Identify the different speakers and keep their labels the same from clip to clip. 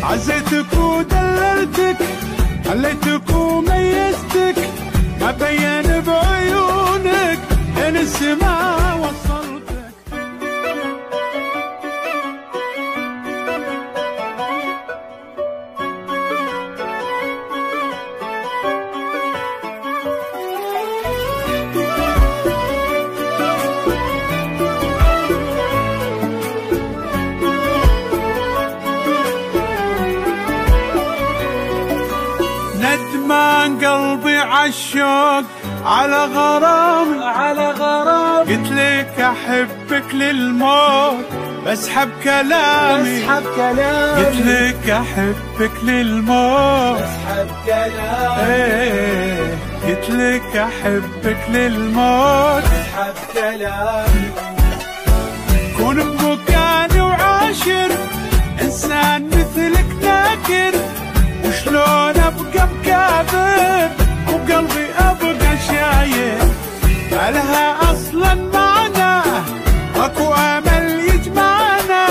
Speaker 1: عزيتك ودللتك، خليتك وميزتك، ما بين بعيونك لين السما وصلتك. ندمان قلبي عالشوق على غرام، على غرام، قلت لك احبك للموت بسحب كلامي، بسحب كلامي، قلت لك احبك للموت بسحب كلامي، ايه قلت لك احبك للموت بسحب كلامي. كون بمكاني وعاشر انسان مثلك ناكر، وشلون ابقى مكابر وبقلبي ابقى شايل، ما لها اصلا معنى اكو امل يجمعنا،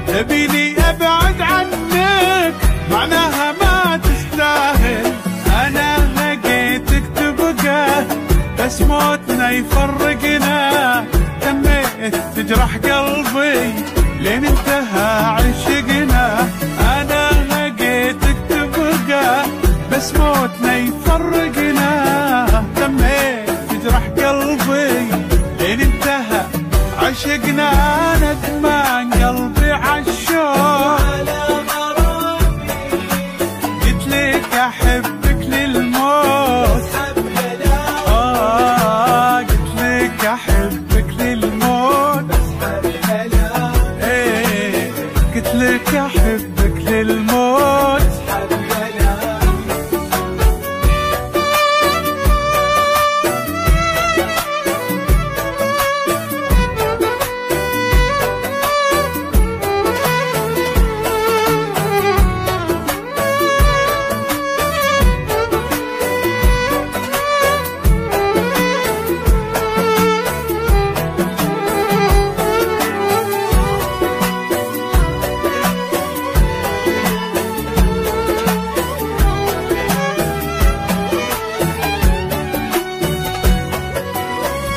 Speaker 1: تبيني ابعد عنك معناها ما تستاهل. انا لقيتك تبقى بس موتنا يفرقنا، تميت تجرح قلبي لين انتهى عشقنا. انا لقيتك تبقى بس موتنا يفرقنا، تميت تجرح قلبي لين انتهى عشقنا. ندمان قلبي عالشوق على غرامي، قلت لك احبك للموت بسحب كلامي، قلت لك احبك للموت بسحب كلامي، ايه قلت لك احبك للموت بسحب كلامي.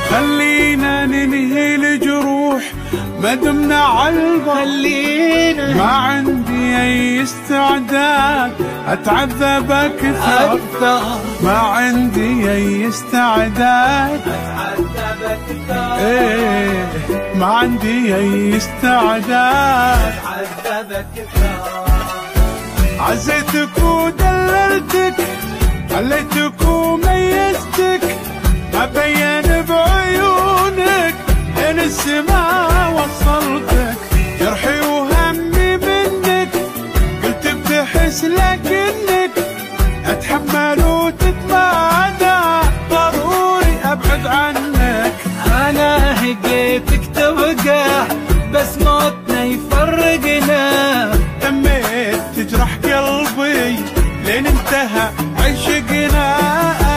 Speaker 1: خلينا ننهي الجروح ما دمنا عالبر، خلينا ما عندي اي استعداد اتعذب اكثر، ما عندي اي استعداد اتعذب اكثر، ايه ما عندي اي استعداد اتعذب اكثر. عزيتك ودللتك، خليتك وميزتك، ما بين بعيونك لين السما وصلتك. جرحي وهمي منك قلت بتحس لكنك اتحمل وتتمادى، ضروري ابعد عنك.
Speaker 2: انا لقيتك تبقى بس موتنا يفرقنا،
Speaker 1: تميت تجرح قلبي لين انتهى عشقنا.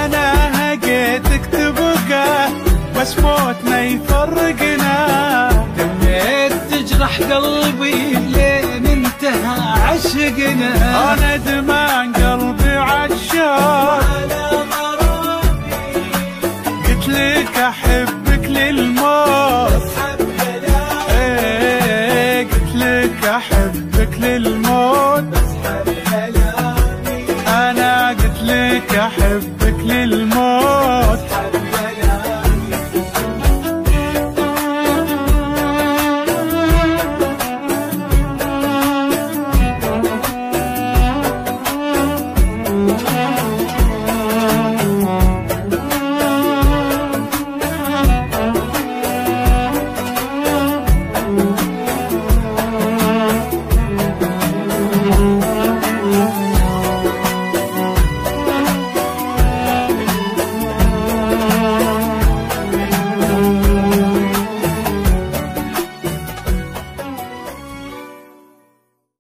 Speaker 1: انا لقيتك تبقى بس موتنا يفرقنا،
Speaker 2: تميت تجرح قلبي لين انتهى عشقنا.
Speaker 1: انا ندمان قلبي عالشوق
Speaker 2: على غرامي،
Speaker 1: قلت لك احبك للموت
Speaker 2: بسحب كلامي،
Speaker 1: ايه قلت لك احبك للموت
Speaker 2: بسحب كلامي،
Speaker 1: انا قلت لك احبك